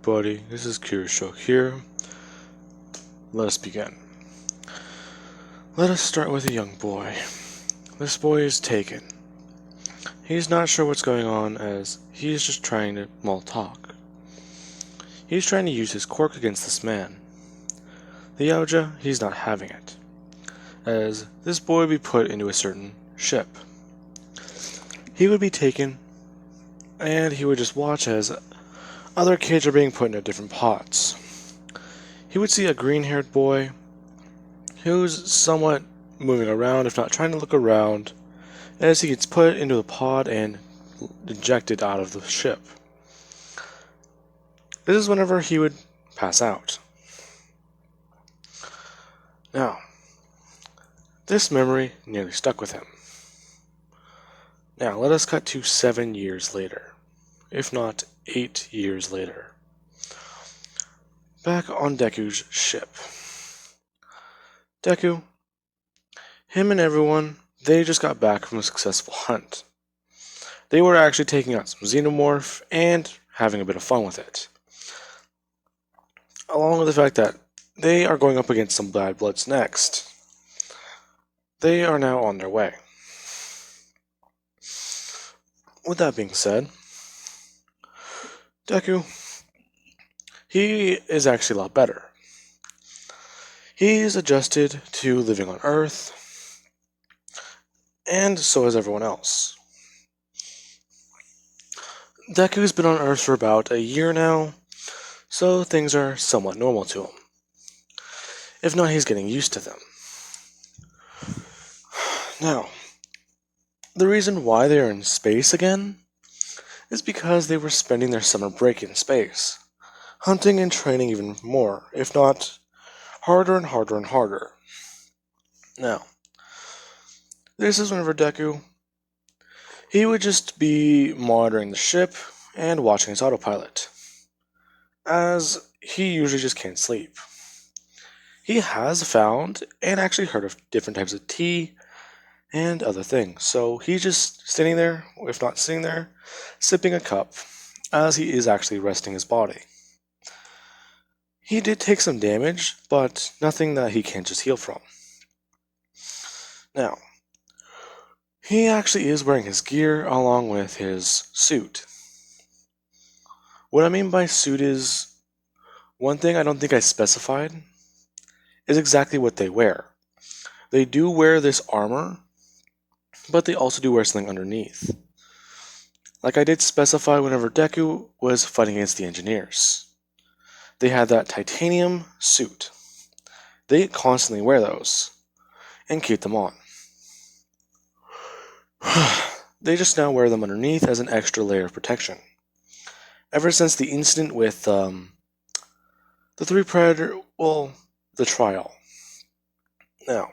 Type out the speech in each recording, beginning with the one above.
everybody, this is Kirisho here. Let us begin. Let us start with a young boy. This boy is taken. He's not sure what's going on as he's just trying to, talk. He's trying to use his quirk against this man. The Yaoja, he's not having it, as this boy would be put into a certain ship. He would be taken, and he would just watch as other kids are being put into different pots. He would see a green-haired boy who's somewhat moving around, if not trying to look around, as he gets put into the pod and ejected out of the ship. This is whenever he would pass out. Now, this memory nearly stuck with him. Now, let us cut to 7 years later, if not 8 years later. Back on Deku's ship. Deku, him and everyone, they just got back from a successful hunt. They were actually taking out some xenomorph and having a bit of fun with it. Along with the fact that they are going up against some bad bloods next. They are now on their way. With that being said, Deku, he is actually a lot better. He's adjusted to living on Earth, and so has everyone else. Deku's been on Earth for about a year now, so things are somewhat normal to him. If not, he's getting used to them. Now, the reason why they are in space again is because they were spending their summer break in space, hunting and training even more, if not harder and harder and harder. Now, this is whenever Deku, he would just be monitoring the ship and watching his autopilot, as he usually just can't sleep. He has found and actually heard of different types of tea and other things, so he's just sitting there, if not sitting there, sipping a cup, as he is actually resting his body. He did take some damage, but nothing that he can't just heal from. Now, he actually is wearing his gear along with his suit. What I mean by suit is, one thing I don't think I specified, is exactly what they wear. They do wear this armor, but they also do wear something underneath. Like I did specify whenever Deku was fighting against the engineers. They had that titanium suit. They constantly wear those and keep them on. They just now wear them underneath as an extra layer of protection. Ever since the incident with the three Predator, the trial. Now,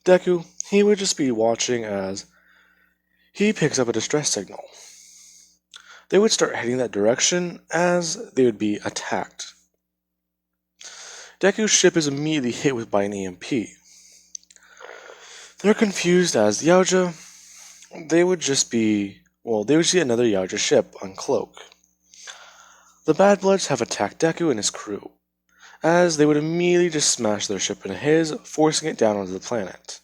Deku, he would just be watching as he picks up a distress signal. They would start heading that direction as they would be attacked. Deku's ship is immediately hit by an EMP. They're confused as the Yaoja, they would see another Yaoja ship uncloak. The Bad Bloods have attacked Deku and his crew, as they would immediately just smash their ship into his, forcing it down onto the planet.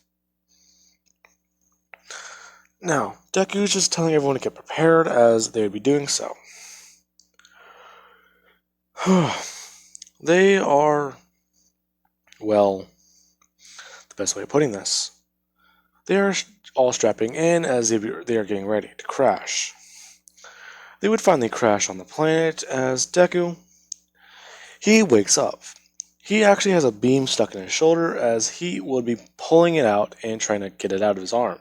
Now, Deku's just telling everyone to get prepared as they would be doing so. They are, the best way of putting this, they are all strapping in as they are getting ready to crash. They would finally crash on the planet as Deku, he wakes up. He actually has a beam stuck in his shoulder as he would be pulling it out and trying to get it out of his arm.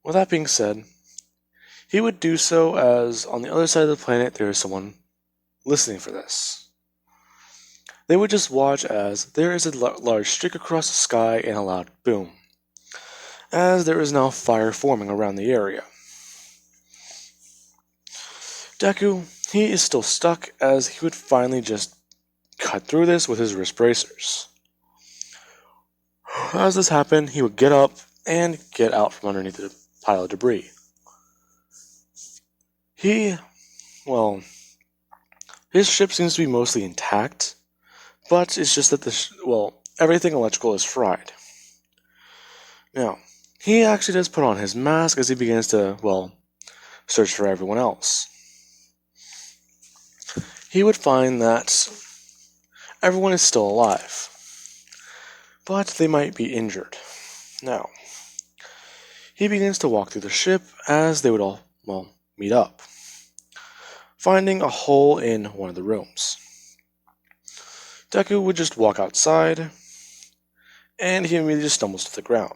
With that being said, he would do so as on the other side of the planet there is someone listening for this. They would just watch as there is a large streak across the sky and a loud boom, as there is now fire forming around the area. Deku, he is still stuck as he would finally just cut through this with his wrist bracers. As this happened, he would get up and get out from underneath the pile of debris. He, well, his ship seems to be mostly intact, but it's just that everything electrical is fried. Now, he actually does put on his mask as he begins to, search for everyone else. He would find that everyone is still alive, but they might be injured. Now, he begins to walk through the ship as they would all, meet up, finding a hole in one of the rooms. Deku would just walk outside, and he immediately just stumbles to the ground.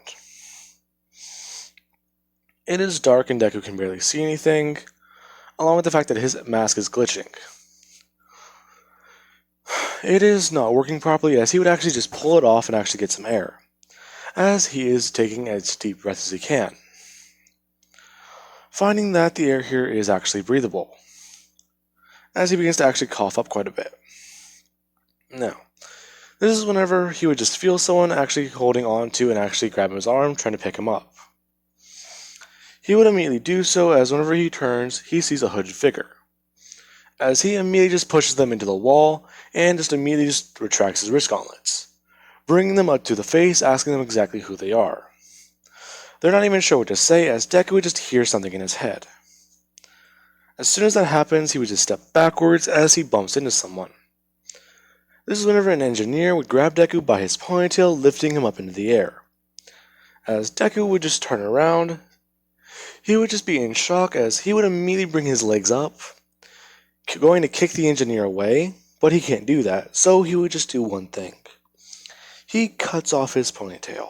It is dark and Deku can barely see anything, along with the fact that his mask is glitching. It is not working properly as he would actually just pull it off and actually get some air, as he is taking as deep breaths as he can, finding that the air here is actually breathable, as he begins to actually cough up quite a bit. Now, this is whenever he would just feel someone actually holding on to and actually grab his arm, trying to pick him up. He would immediately do so as whenever he turns, he sees a hooded figure, as he immediately just pushes them into the wall and just immediately just retracts his wrist gauntlets, bringing them up to the face, asking them exactly who they are. They're not even sure what to say as Deku would just hear something in his head. As soon as that happens, he would just step backwards as he bumps into someone. This is whenever an engineer would grab Deku by his ponytail, lifting him up into the air. As Deku would just turn around, he would just be in shock as he would immediately bring his legs up, going to kick the engineer away, but he can't do that, so he would just do one thing. He cuts off his ponytail,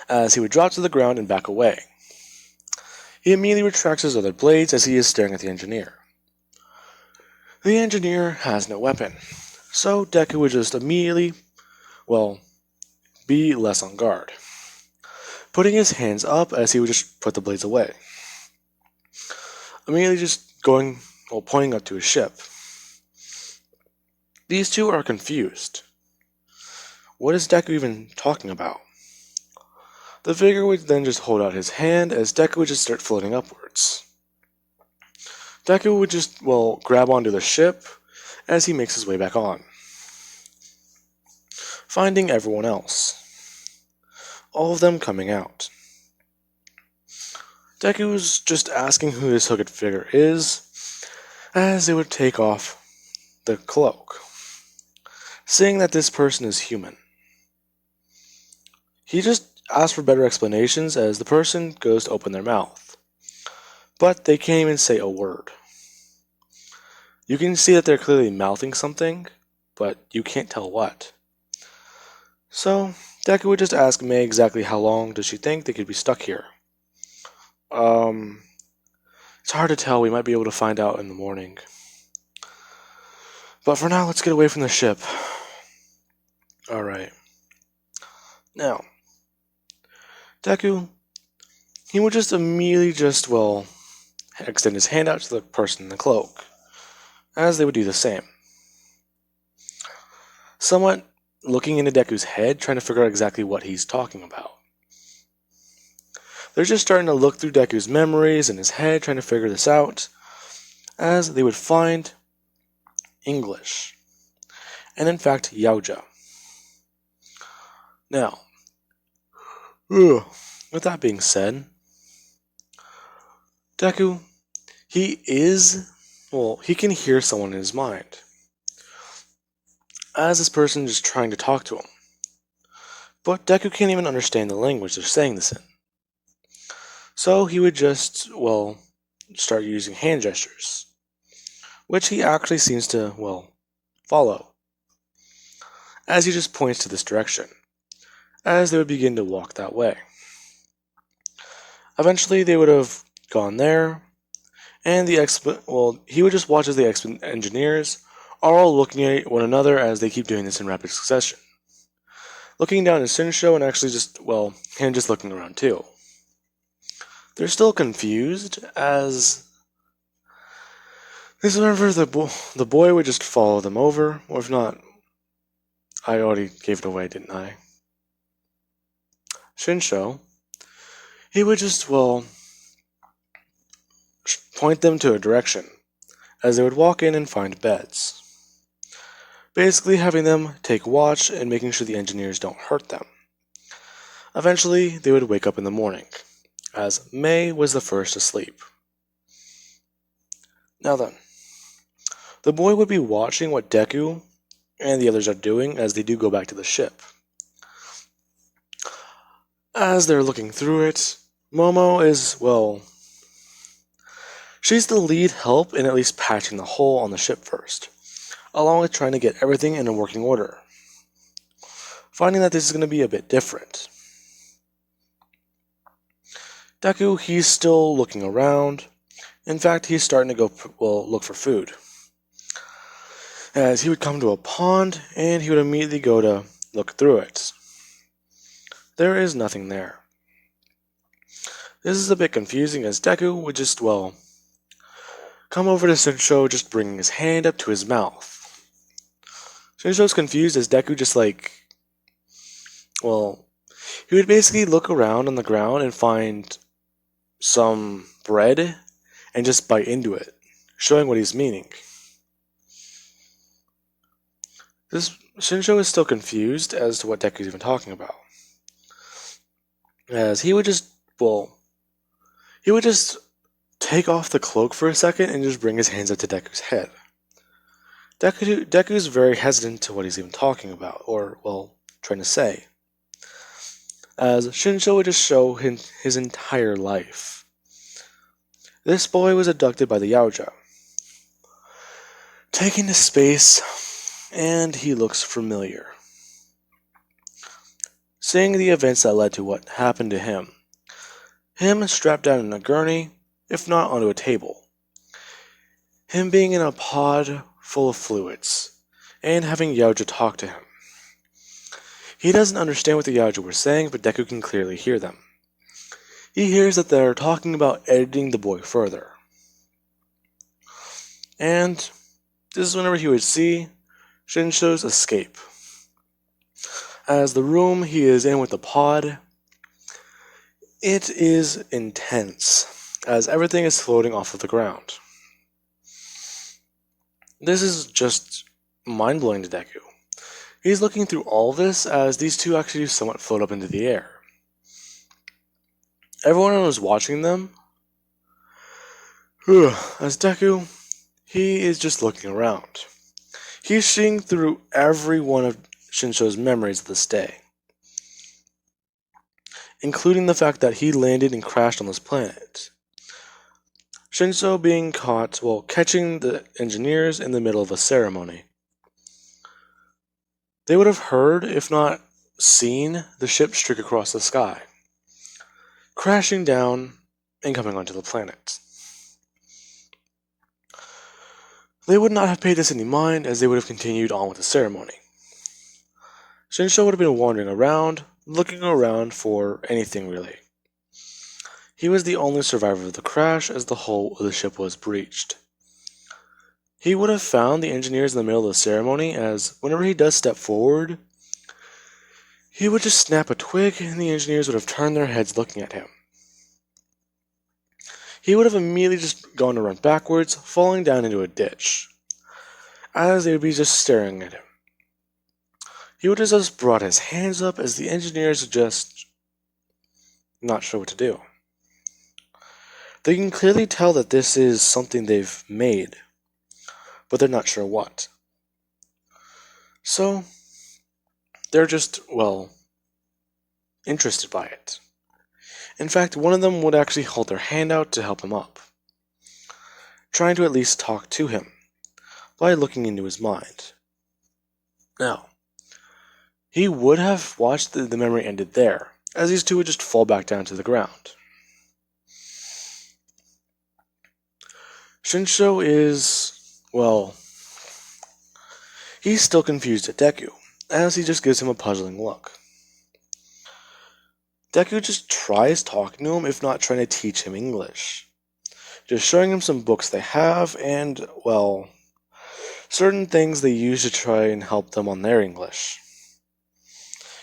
as he would drop to the ground and back away. He immediately retracts his other blades as he is staring at the engineer. The engineer has no weapon, so Deku would just immediately, be less on guard, putting his hands up as he would just put the blades away. Immediately just pointing up to his ship. These two are confused. What is Deku even talking about? The figure would then just hold out his hand as Deku would just start floating upwards. Deku would just, grab onto the ship as he makes his way back on, finding everyone else. All of them coming out. Deku's just asking who this hooded figure is as they would take off the cloak, saying that this person is human. He just asks for better explanations as the person goes to open their mouth, but they can't even say a word. You can see that they're clearly mouthing something, but you can't tell what. So, Deku would just ask Mei exactly how long does she think they could be stuck here. It's hard to tell, we might be able to find out in the morning. But for now, let's get away from the ship. Alright. Now, Deku, he would just immediately extend his hand out to the person in the cloak, as they would do the same. Somewhat looking into Deku's head, trying to figure out exactly what he's talking about. They're just starting to look through Deku's memories in his head, trying to figure this out, as they would find English, and in fact, Yaoja. Now, with that being said, Deku, he can hear someone in his mind, as this person is trying to talk to him. But Deku can't even understand the language they're saying this in. So he would just, start using hand gestures, which he actually seems to, follow, as he just points to this direction, as they would begin to walk that way. Eventually, they would have gone there, and he would just watch as the engineers are all looking at one another as they keep doing this in rapid succession. Looking down at Shinsho and actually him just looking around too. They're still confused as this is whenever the boy would just follow them over, or if not, I already gave it away, didn't I? Shinsho, he would just, point them to a direction, as they would walk in and find beds. Basically having them take watch and making sure the engineers don't hurt them. Eventually, they would wake up in the morning, as May was the first to sleep. Now then, the boy would be watching what Deku and the others are doing as they do go back to the ship. As they're looking through it, Momo is, well, she's the lead help in at least patching the hole on the ship first, along with trying to get everything in a working order. Finding that this is going to be a bit different. Deku, he's still looking around. In fact, he's starting to go, look for food. As he would come to a pond, and he would immediately go to look through it. There is nothing there. This is a bit confusing as Deku would just, come over to Shinsho just bringing his hand up to his mouth. Shinsho's confused as Deku just he would basically look around on the ground and find some bread and just bite into it, showing what he's meaning. Shinsho is still confused as to what Deku's even talking about. As he would just take off the cloak for a second and just bring his hands up to Deku's head. Deku's very hesitant to what he's even talking about, or, trying to say. As Shinsho would just show him his entire life. This boy was abducted by the Yaoja, taken to space, and he looks familiar. Seeing the events that led to what happened to him strapped down in a gurney, if not onto a table. Him being in a pod full of fluids, and having Yaoja talk to him. He doesn't understand what the Yaoja were saying, but Deku can clearly hear them. He hears that they're talking about editing the boy further. And this is whenever he would see Shinsho's escape. As the room he is in with the pod, it is intense, as everything is floating off of the ground. This is just mind-blowing to Deku. He's looking through all this as these two actually somewhat float up into the air. Everyone was watching them. As Deku, he is just looking around. He's seeing through every one of Shinsho's memories of this day, including the fact that he landed and crashed on this planet. Shinsho being caught while catching the engineers in the middle of a ceremony. They would have heard, if not seen, the ship streak across the sky, crashing down and coming onto the planet. They would not have paid this any mind as they would have continued on with the ceremony. Shinsho would have been wandering around, looking around for anything really. He was the only survivor of the crash as the hull of the ship was breached. He would have found the engineers in the middle of the ceremony as whenever he does step forward, he would just snap a twig and the engineers would have turned their heads looking at him. He would have immediately just gone to run backwards, falling down into a ditch, as they would be just staring at him. He would have just brought his hands up as the engineers are just not sure what to do. They can clearly tell that this is something they've made, but they're not sure what. So, they're just, interested by it. In fact, one of them would actually hold their hand out to help him up, trying to at least talk to him by looking into his mind. Now, he would have watched the memory ended there, as these two would just fall back down to the ground. Shinsho is, he's still confused at Deku, as he just gives him a puzzling look. Deku just tries talking to him, if not trying to teach him English. Just showing him some books they have, and, certain things they use to try and help them on their English.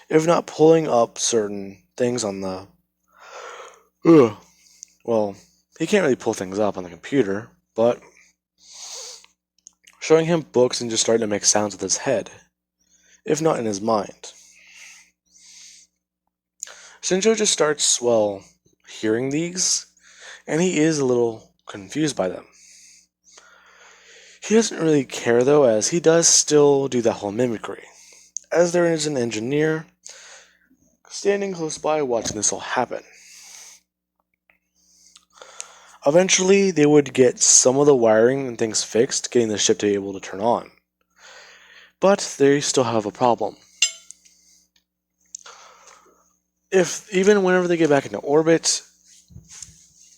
If not pulling up certain things on the, He can't really pull things up on the computer, but showing him books and just starting to make sounds with his head, if not in his mind. Shinjo just starts, hearing these, and he is a little confused by them. He doesn't really care though, as he does still do that whole mimicry, as there is an engineer standing close by watching this all happen. Eventually, they would get some of the wiring and things fixed, getting the ship to be able to turn on. But they still have a problem. Even whenever they get back into orbit,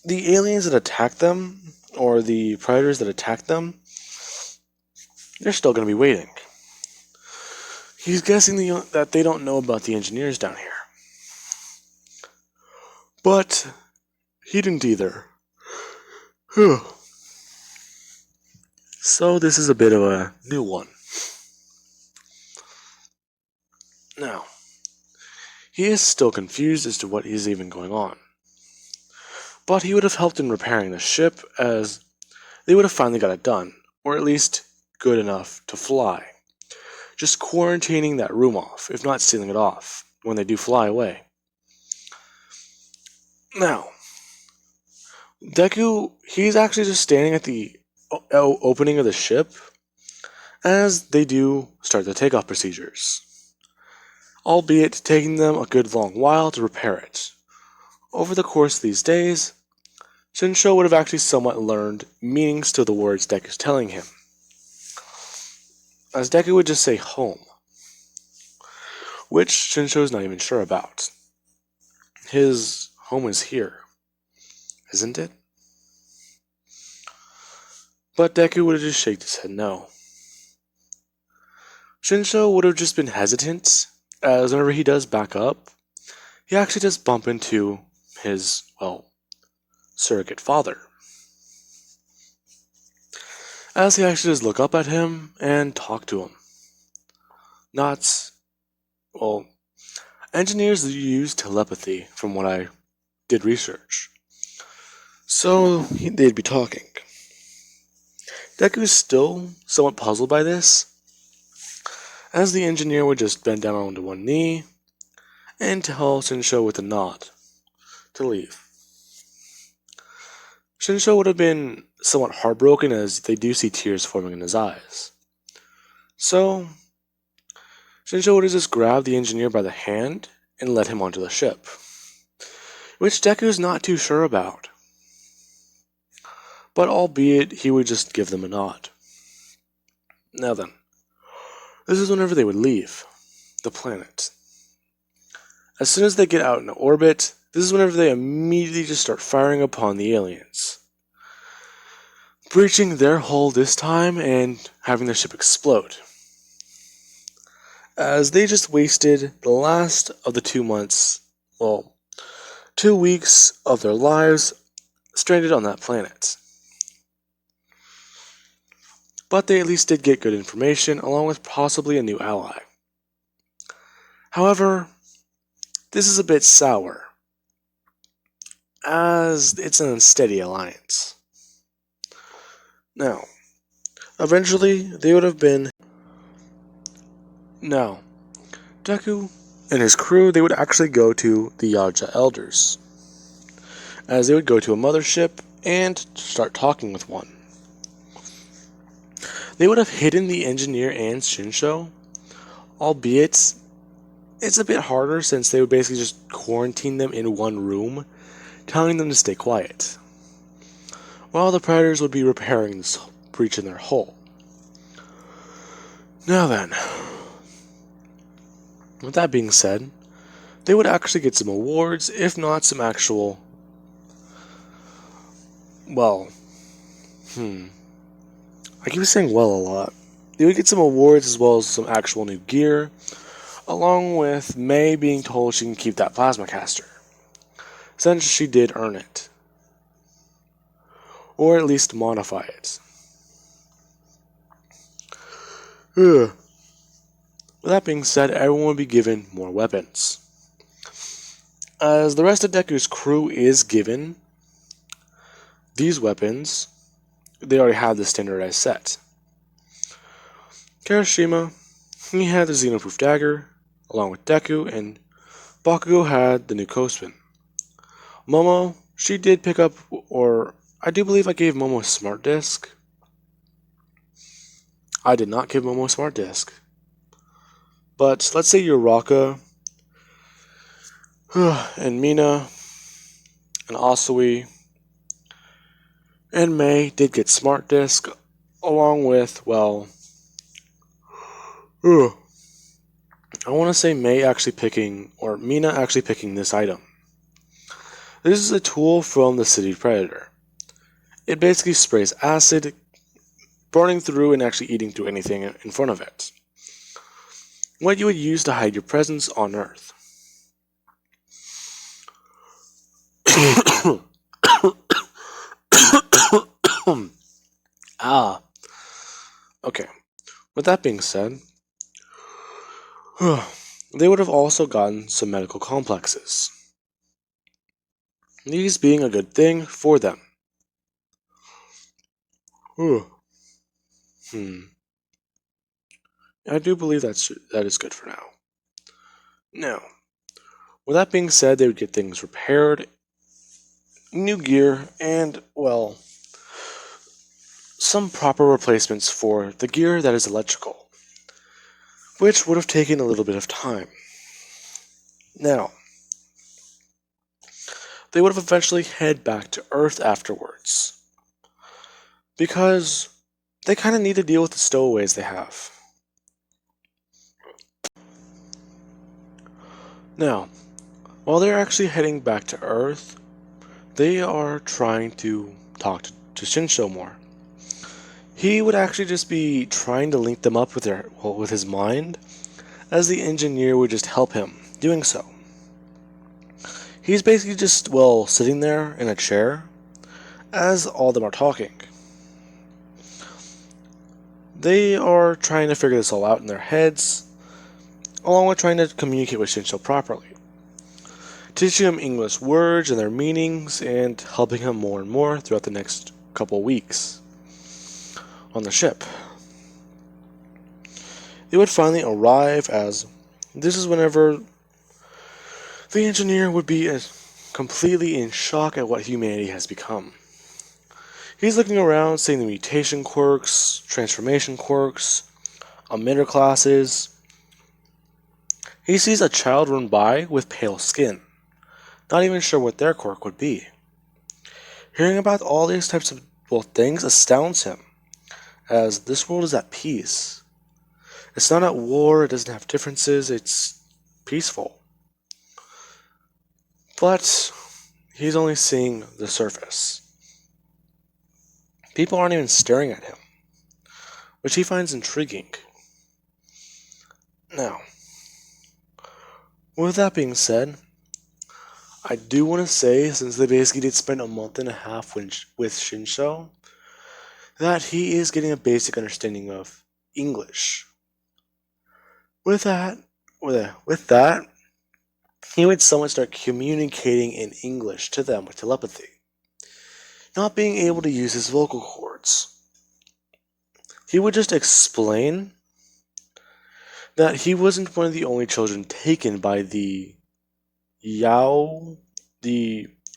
the aliens that attack them, or the predators that attack them, they're still going to be waiting. He's guessing that they don't know about the engineers down here. But he didn't either. So this is a bit of a new one. Now, he is still confused as to what is even going on. But he would have helped in repairing the ship, as they would have finally got it done, or at least good enough to fly. Just quarantining that room off, if not sealing it off, when they do fly away. Now, Deku, he's actually just standing at the opening of the ship as they do start the takeoff procedures, albeit taking them a good long while to repair it. Over the course of these days, Shinsho would have actually somewhat learned meanings to the words Deku's telling him, as Deku would just say home, which Shinsho's not even sure about. His home is here, isn't it? But Deku would have just shaken his head no. Shinsho would have just been hesitant, as whenever he does back up, he actually does bump into his, surrogate father. As he actually does look up at him and talk to him. Engineers use telepathy from what I did research. So they'd be talking. Deku's still somewhat puzzled by this, as the engineer would just bend down onto one knee and tell Shinsho with a nod to leave. Shinsho would have been somewhat heartbroken, as they do see tears forming in his eyes. So, Shinsho would have just grabbed the engineer by the hand and led him onto the ship, which Deku's not too sure about. But albeit, he would just give them a nod. Now then, this is whenever they would leave the planet. As soon as they get out into orbit, this is whenever they immediately just start firing upon the aliens, breaching their hull this time and having the ship explode, as they just wasted the last of the 2 months, 2 weeks of their lives stranded on that planet. But they at least did get good information, along with possibly a new ally. However, this is a bit sour, as it's an unsteady alliance. Now, eventually, they would have been... Now, Deku and his crew, they would actually go to the Yaja Elders, as they would go to a mothership and start talking with one. They would have hidden the engineer and Shinsho, albeit it's a bit harder since they would basically just quarantine them in one room, telling them to stay quiet, while the predators would be repairing this breach in their hull. Now then, with that being said, they would actually get some awards, if not some actual, I keep saying a lot. They would get some awards as well as some actual new gear, along with Mei being told she can keep that plasma caster, since she did earn it. Or at least modify it. With that being said, everyone would be given more weapons, as the rest of Deku's crew is given These weapons, they already had the standardized set. Kirishima, he had the Xenoproof dagger, along with Deku, and Bakugo had the new Kospin. Momo, she did pick up, or I do believe I gave Momo a smart disc. I did not give Momo a smart disc. But let's say Uraka and Mina and Asui and May did get smart disc, along with, well, I want to say May actually picking, or Mina actually picking this item. This is a tool from the City Predator. It basically sprays acid, burning through and actually eating through anything in front of it. What you would use to hide your presence on Earth. Okay. With that being said, they would have also gotten some medical complexes. These being a good thing for them. I do believe that is good for now. Now, with that being said, they would get things repaired, new gear, and, well, some proper replacements for the gear that is electrical, which would have taken a little bit of time. Now, they would have eventually head back to Earth afterwards, because they kind of need to deal with the stowaways they have. Now, while they're actually heading back to Earth, they are trying to talk to Shinsho more. He would actually just be trying to link them up with his mind, as the engineer would just help him doing so. He's basically just, well, sitting there in a chair as all of them are talking. They are trying to figure this all out in their heads, along with trying to communicate with Shinsho properly, teaching him English words and their meanings, and helping him more and more throughout the next couple weeks on the ship. They would finally arrive, as this is whenever the engineer would be completely in shock at what humanity has become. He's looking around, seeing the mutation quirks, transformation quirks, emitter classes. He sees a child run by with pale skin, not even sure what their quirk would be. Hearing about all these types of things astounds him, as this world is at peace. It's not at war, it doesn't have differences, it's peaceful. But he's only seeing the surface. People aren't even staring at him, which he finds intriguing. Now, with that being said, I do want to say, since they basically did spend a month and a half with Shinsho, that he is getting a basic understanding of English. With that, he would somewhat start communicating in English to them with telepathy, not being able to use his vocal cords. He would just explain that he wasn't one of the only children taken by the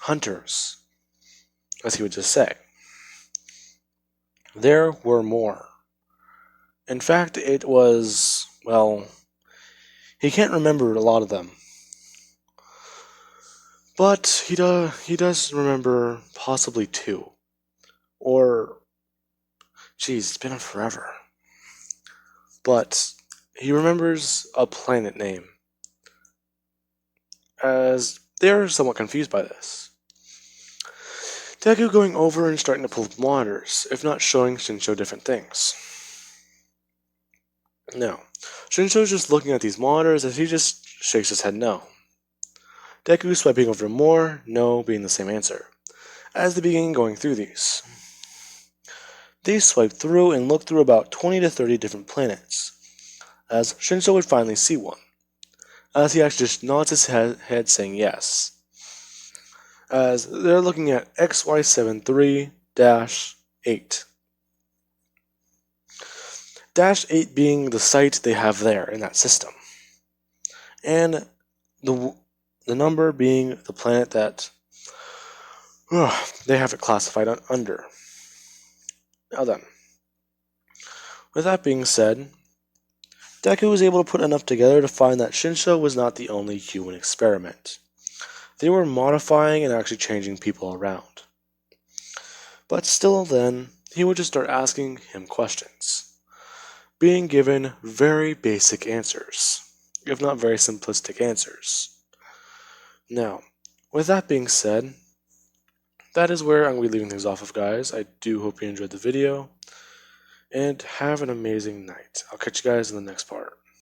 hunters, as he would just say. There were more. In fact, it was, well, he can't remember a lot of them. But he does remember possibly 2. Or, geez, it's been on forever. But he remembers a planet name, as they're somewhat confused by this. Deku going over and starting to pull up monitors, if not showing Shinsho different things. Now, Shinsho's just looking at these monitors as he just shakes his head no. Deku swiping over more, no being the same answer, as they begin going through these. They swipe through and look through about 20 to 30 different planets, as Shinsho would finally see one, as he actually just nods his head saying yes. as they're looking at XY73-8. Dash 8 being the site they have there in that system, and the number being the planet that they have it classified under. Now then, with that being said, Deku was able to put enough together to find that Shinsho was not the only human experiment. They were modifying and actually changing people around. But still then, he would just start asking him questions, being given very basic answers, if not very simplistic answers. Now, with that being said, that is where I'm going to be leaving things off of, guys. I do hope you enjoyed the video, and have an amazing night. I'll catch you guys in the next part.